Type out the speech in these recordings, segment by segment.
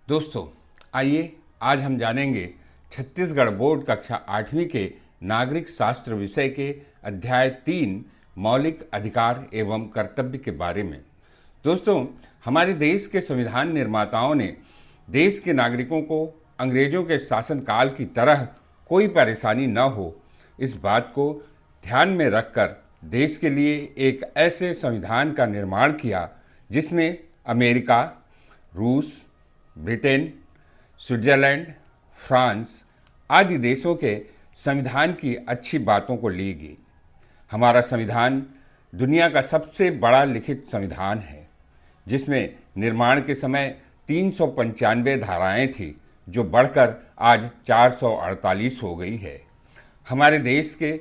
दोस्तों, आइए आज हम जानेंगे छत्तीसगढ़ बोर्ड कक्षा 8वीं के नागरिक शास्त्र विषय के अध्याय 3 मौलिक अधिकार एवं कर्तव्य के बारे में। दोस्तों, हमारे देश के संविधान निर्माताओं ने देश के नागरिकों को अंग्रेजों के शासनकाल की तरह कोई परेशानी न हो, इस बात को ध्यान में रखकर देश के लिए एक ऐसे संविधान का निर्माण किया जिसमें अमेरिका, रूस, ब्रिटेन, स्विट्जरलैंड, फ्रांस आदि देशों के संविधान की अच्छी बातों को ली गई। हमारा संविधान दुनिया का सबसे बड़ा लिखित संविधान है, जिसमें निर्माण के समय 395 धाराएं थी, जो बढ़कर आज 448 हो गई है। हमारे देश के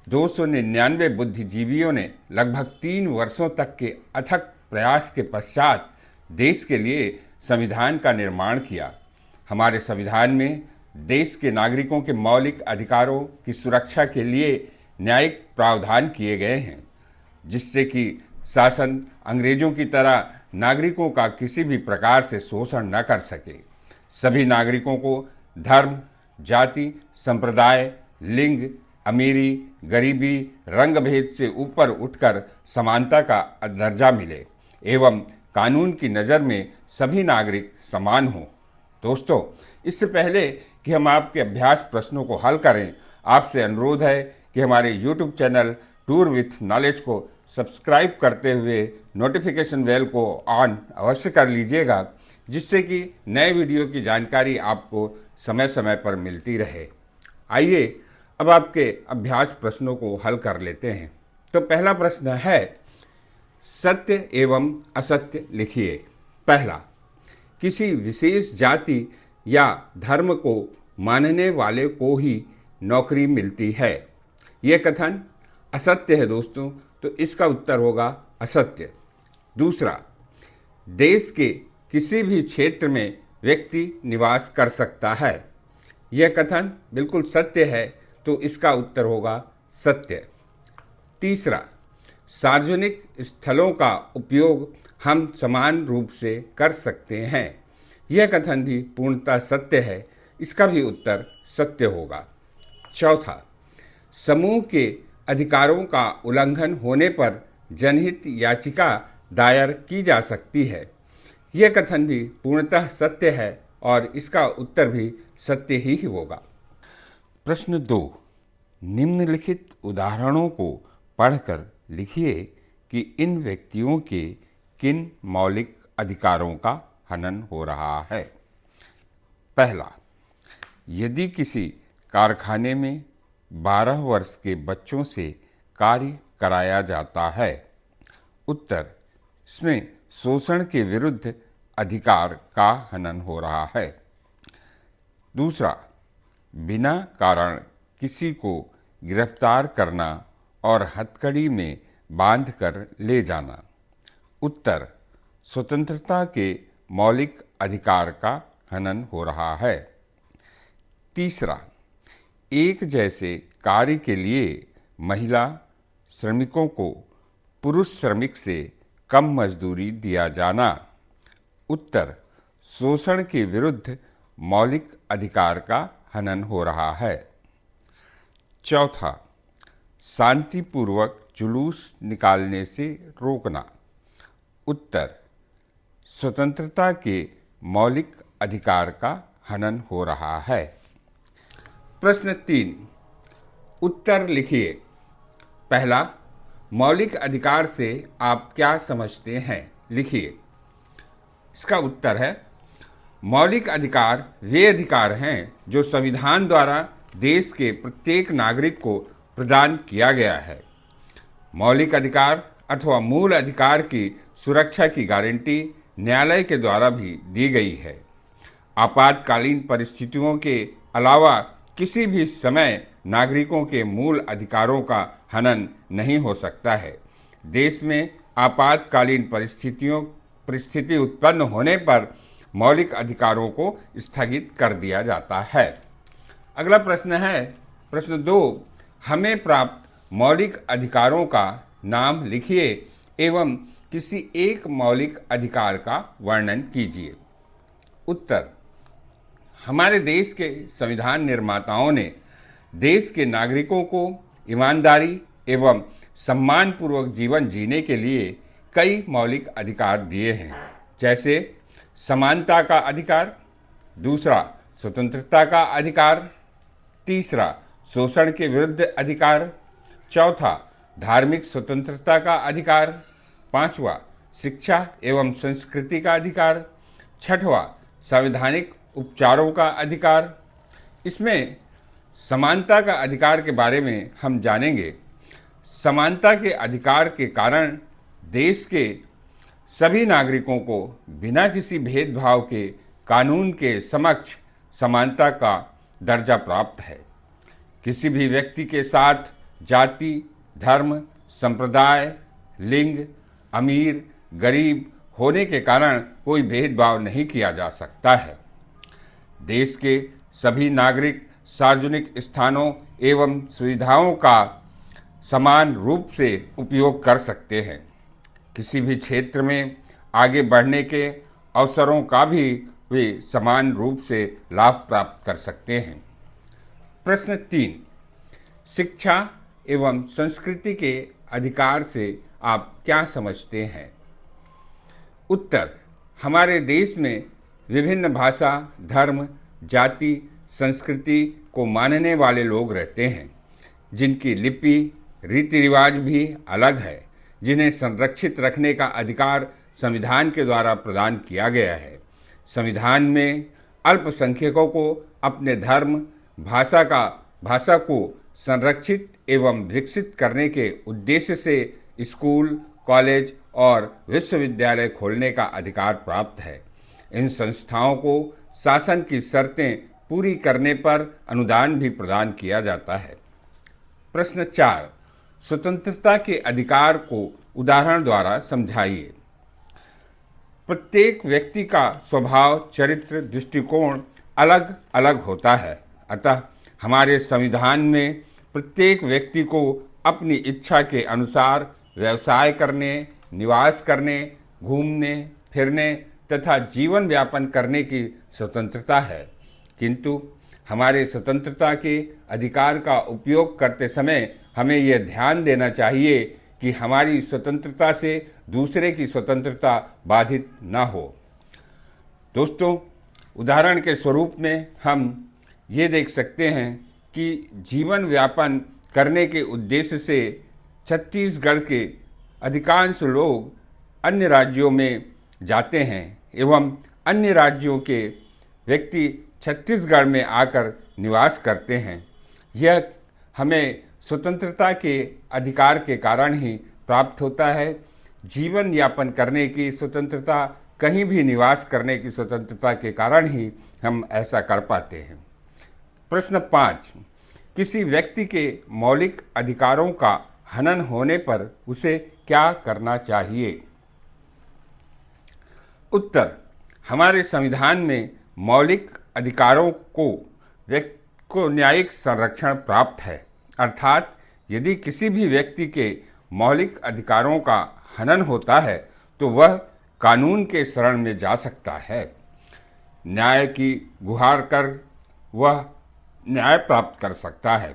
299 बुद्धिजीवियों ने लगभग 3 वर्षों तक के अथक प्रयास के पश्चात देश के लिए संविधान का निर्माण किया। हमारे संविधान में देश के नागरिकों के मौलिक अधिकारों की सुरक्षा के लिए न्यायिक प्रावधान किए गए हैं, जिससे कि शासन अंग्रेजों की तरह नागरिकों का किसी भी प्रकार से शोषण न कर सके। सभी नागरिकों को धर्म, जाति, संप्रदाय, लिंग, अमीरी, गरीबी, रंग भेद से ऊपर उठकर समानता का दर्जा मिले एवं कानून की नज़र में सभी नागरिक समान हों। दोस्तों, इससे पहले कि हम आपके अभ्यास प्रश्नों को हल करें, आपसे अनुरोध है कि हमारे YouTube channel tour with knowledge को सब्सक्राइब करते हुए नोटिफिकेशन बेल को ऑन अवश्य कर लीजिएगा, जिससे कि नए वीडियो की जानकारी आपको समय समय पर मिलती रहे। आइए अब आपके अभ्यास प्रश्नों को हल कर लेते हैं। तो पहला प्रश्न है, सत्य एवं असत्य लिखिए। पहला, किसी विशेष जाति या धर्म को मानने वाले को ही नौकरी मिलती है। यह कथन असत्य है दोस्तों, तो इसका उत्तर होगा असत्य। दूसरा, देश के किसी भी क्षेत्र में व्यक्ति निवास कर सकता है। यह कथन बिल्कुल सत्य है, तो इसका उत्तर होगा सत्य। तीसरा, सार्वजनिक स्थलों का उपयोग हम समान रूप से कर सकते हैं। यह कथन भी पूर्णतः सत्य है, इसका भी उत्तर सत्य होगा। चौथा, समूह के अधिकारों का उल्लंघन होने पर जनहित याचिका दायर की जा सकती है। यह कथन भी पूर्णतः सत्य है और इसका उत्तर भी सत्य ही होगा। प्रश्न 2, निम्नलिखित उदाहरणों को पढ़कर लिखिए कि इन व्यक्तियों के किन मौलिक अधिकारों का हनन हो रहा है। पहला, यदि किसी कारखाने में 12 वर्ष के बच्चों से कार्य कराया जाता है। उत्तर, इसमें शोषण के विरुद्ध अधिकार का हनन हो रहा है। दूसरा, बिना कारण किसी को गिरफ्तार करना और हथकड़ी में बांधकर ले जाना। उत्तर, स्वतंत्रता के मौलिक अधिकार का हनन हो रहा है। तीसरा, एक जैसे कार्य के लिए महिला श्रमिकों को पुरुष श्रमिक से कम मजदूरी दिया जाना। उत्तर, शोषण के विरुद्ध मौलिक अधिकार का हनन हो रहा है। चौथा, शांतिपूर्वक जुलूस निकालने से रोकना। उत्तर, स्वतंत्रता के मौलिक अधिकार का हनन हो रहा है। प्रश्न 3, उत्तर लिखिए। पहला, मौलिक अधिकार से आप क्या समझते हैं? लिखिए। इसका उत्तर है, मौलिक अधिकार वे अधिकार हैं जो संविधान द्वारा देश के प्रत्येक नागरिक को प्रदान किया गया है। मौलिक अधिकार अथवा मूल अधिकार की सुरक्षा की गारंटी न्यायालय के द्वारा भी दी गई है। आपातकालीन परिस्थितियों के अलावा किसी भी समय नागरिकों के मूल अधिकारों का हनन नहीं हो सकता है। देश में आपातकालीन परिस्थिति उत्पन्न होने पर मौलिक अधिकारों को स्थगित कर दिया जाता है। अगला प्रश्न है, प्रश्न 2, हमें प्राप्त मौलिक अधिकारों का नाम लिखिए एवं किसी एक मौलिक अधिकार का वर्णन कीजिए। उत्तर, हमारे देश के संविधान निर्माताओं ने देश के नागरिकों को ईमानदारी एवं सम्मानपूर्वक जीवन जीने के लिए कई मौलिक अधिकार दिए हैं, जैसे समानता का अधिकार, दूसरा स्वतंत्रता का अधिकार, तीसरा शोषण के विरुद्ध अधिकार, चौथा धार्मिक स्वतंत्रता का अधिकार, पांचवा शिक्षा एवं संस्कृति का अधिकार, छठवां संवैधानिक उपचारों का अधिकार। इसमें समानता का अधिकार के बारे में हम जानेंगे। समानता के अधिकार के कारण देश के सभी नागरिकों को बिना किसी भेदभाव के कानून के समक्ष समानता का दर्जा प्राप्त है। किसी भी व्यक्ति के साथ जाति, धर्म, संप्रदाय, लिंग, अमीर, गरीब होने के कारण कोई भेदभाव नहीं किया जा सकता है। देश के सभी नागरिक सार्वजनिक स्थानों एवं सुविधाओं का समान रूप से उपयोग कर सकते हैं। किसी भी क्षेत्र में आगे बढ़ने के अवसरों का भी वे समान रूप से लाभ प्राप्त कर सकते हैं। प्रश्न 3, शिक्षा एवं संस्कृति के अधिकार से आप क्या समझते हैं? उत्तर, हमारे देश में विभिन्न भाषा, धर्म, जाति, संस्कृति को मानने वाले लोग रहते हैं, जिनकी लिपि, रीति रिवाज भी अलग है, जिन्हें संरक्षित रखने का अधिकार संविधान के द्वारा प्रदान किया गया है। संविधान में अल्पसंख्यकों को अपने धर्म, भाषा को संरक्षित एवं विकसित करने के उद्देश्य से स्कूल, कॉलेज और विश्वविद्यालय खोलने का अधिकार प्राप्त है। इन संस्थाओं को शासन की शर्तें पूरी करने पर अनुदान भी प्रदान किया जाता है। प्रश्न 4, स्वतंत्रता के अधिकार को उदाहरण द्वारा समझाइए। प्रत्येक व्यक्ति का स्वभाव, चरित्र, दृष्टिकोण अलग अलग होता है, अतः हमारे संविधान में प्रत्येक व्यक्ति को अपनी इच्छा के अनुसार व्यवसाय करने, निवास करने, घूमने फिरने तथा जीवन यापन करने की स्वतंत्रता है। किंतु हमारे स्वतंत्रता के अधिकार का उपयोग करते समय हमें यह ध्यान देना चाहिए कि हमारी स्वतंत्रता से दूसरे की स्वतंत्रता बाधित न हो। दोस्तों, उदाहरण के स्वरूप में हम ये देख सकते हैं कि जीवन यापन करने के उद्देश्य से छत्तीसगढ़ के अधिकांश लोग अन्य राज्यों में जाते हैं एवं अन्य राज्यों के व्यक्ति छत्तीसगढ़ में आकर निवास करते हैं। यह हमें स्वतंत्रता के अधिकार के कारण ही प्राप्त होता है। जीवन यापन करने की स्वतंत्रता, कहीं भी निवास करने की स्वतंत्रता के कारण ही हम ऐसा कर पाते हैं। प्रश्न 5, किसी व्यक्ति के मौलिक अधिकारों का हनन होने पर उसे क्या करना चाहिए? उत्तर, हमारे संविधान में मौलिक अधिकारों को न्यायिक संरक्षण प्राप्त है, अर्थात यदि किसी भी व्यक्ति के मौलिक अधिकारों का हनन होता है तो वह कानून के शरण में जा सकता है। न्याय की गुहार कर वह न्याय प्राप्त कर सकता है,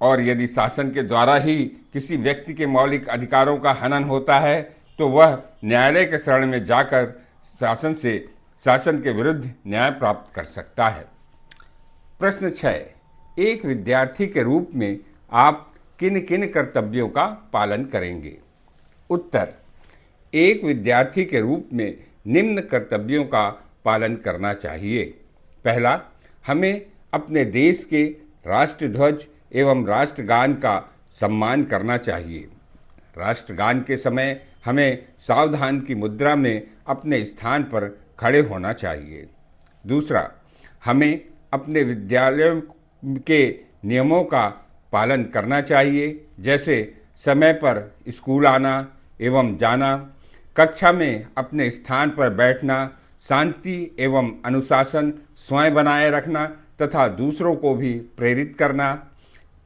और यदि शासन के द्वारा ही किसी व्यक्ति के मौलिक अधिकारों का हनन होता है तो वह न्यायालय के शरण में जाकर शासन के विरुद्ध न्याय प्राप्त कर सकता है। प्रश्न 6, एक विद्यार्थी के रूप में आप किन किन कर्तव्यों का पालन करेंगे? उत्तर, एक विद्यार्थी के रूप में निम्न कर्तव्यों का पालन करना चाहिए। पहला, हमें अपने देश के राष्ट्रध्वज एवं राष्ट्रगान का सम्मान करना चाहिए। राष्ट्रगान के समय हमें सावधान की मुद्रा में अपने स्थान पर खड़े होना चाहिए। दूसरा, हमें अपने विद्यालयों के नियमों का पालन करना चाहिए, जैसे समय पर स्कूल आना एवं जाना, कक्षा में अपने स्थान पर बैठना, शांति एवं अनुशासन स्वयं बनाए रखना तथा दूसरों को भी प्रेरित करना।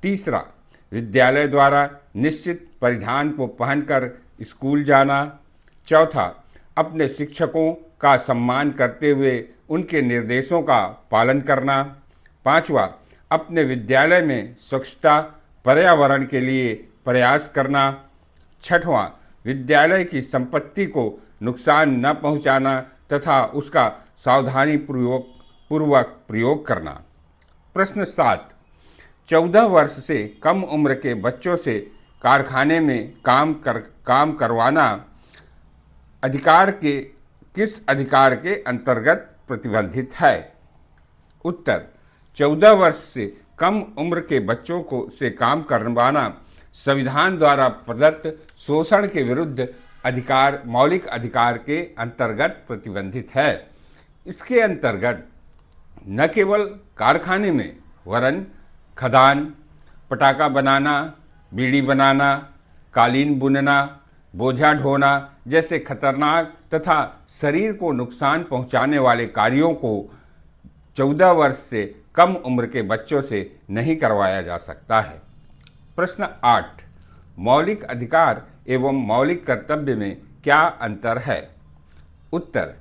तीसरा, विद्यालय द्वारा निश्चित परिधान को पहनकर स्कूल जाना। चौथा, अपने शिक्षकों का सम्मान करते हुए उनके निर्देशों का पालन करना। 5वां, अपने विद्यालय में स्वच्छता पर्यावरण के लिए प्रयास करना। 6वां, विद्यालय की संपत्ति को नुकसान न पहुंचाना तथा उसका सावधानी पूर्वक प्रयोग करना। प्रश्न 7, 14 वर्ष से कम उम्र के बच्चों से कारखाने में काम करवाना अधिकार के किस अधिकार के अंतर्गत प्रतिबंधित है? उत्तर, 14 वर्ष से कम उम्र के बच्चों को से काम करवाना संविधान द्वारा प्रदत्त शोषण के विरुद्ध मौलिक अधिकार के अंतर्गत प्रतिबंधित है। इसके अंतर्गत न केवल कारखाने में वरन खदान, पटाखा बनाना, बीड़ी बनाना, कालीन बुनना, बोझा ढोना जैसे खतरनाक तथा शरीर को नुकसान पहुंचाने वाले कार्यों को 14 वर्ष से कम उम्र के बच्चों से नहीं करवाया जा सकता है। प्रश्न 8, मौलिक अधिकार एवं मौलिक कर्तव्य में क्या अंतर है? उत्तर,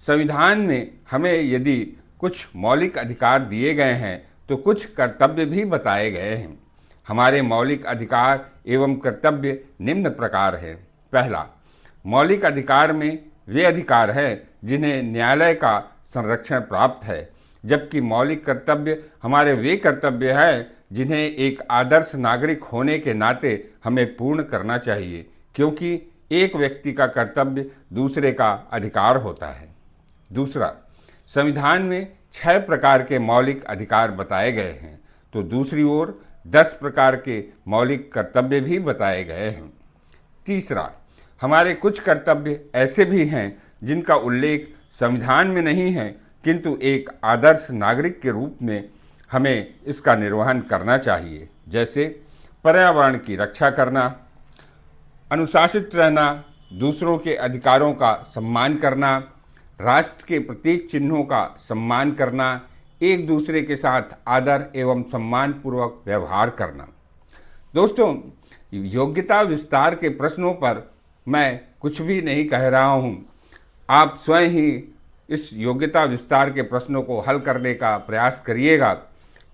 संविधान में हमें यदि कुछ मौलिक अधिकार दिए गए हैं तो कुछ कर्तव्य भी बताए गए हैं। हमारे मौलिक अधिकार एवं कर्तव्य निम्न प्रकार हैं। पहला, मौलिक अधिकार में वे अधिकार हैं जिन्हें न्यायालय का संरक्षण प्राप्त है, जबकि मौलिक कर्तव्य हमारे वे कर्तव्य हैं जिन्हें एक आदर्श नागरिक होने के नाते हमें पूर्ण करना चाहिए, क्योंकि एक व्यक्ति का कर्तव्य दूसरे का अधिकार होता है। दूसरा, संविधान में 6 प्रकार के मौलिक अधिकार बताए गए हैं, तो दूसरी ओर 10 प्रकार के मौलिक कर्तव्य भी बताए गए हैं। तीसरा, हमारे कुछ कर्तव्य ऐसे भी हैं जिनका उल्लेख संविधान में नहीं है, किंतु एक आदर्श नागरिक के रूप में हमें इसका निर्वहन करना चाहिए, जैसे पर्यावरण की रक्षा करना, अनुशासित रहना, दूसरों के अधिकारों का सम्मान करना, राष्ट्र के प्रतीक चिन्हों का सम्मान करना, एक दूसरे के साथ आदर एवं सम्मानपूर्वक व्यवहार करना। दोस्तों, योग्यता विस्तार के प्रश्नों पर मैं कुछ भी नहीं कह रहा हूँ। आप स्वयं ही इस योग्यता विस्तार के प्रश्नों को हल करने का प्रयास करिएगा,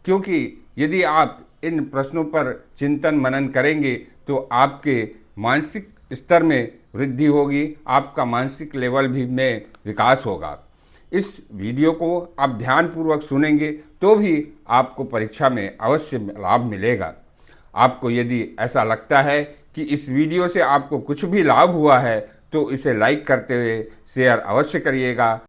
क्योंकि यदि आप इन प्रश्नों पर चिंतन मनन करेंगे तो आपके मानसिक स्तर में वृद्धि होगी, आपका मानसिक लेवल भी में विकास होगा। इस वीडियो को आप ध्यानपूर्वक सुनेंगे तो भी आपको परीक्षा में अवश्य लाभ मिलेगा। आपको यदि ऐसा लगता है कि इस वीडियो से आपको कुछ भी लाभ हुआ है तो इसे लाइक करते हुए शेयर अवश्य करिएगा।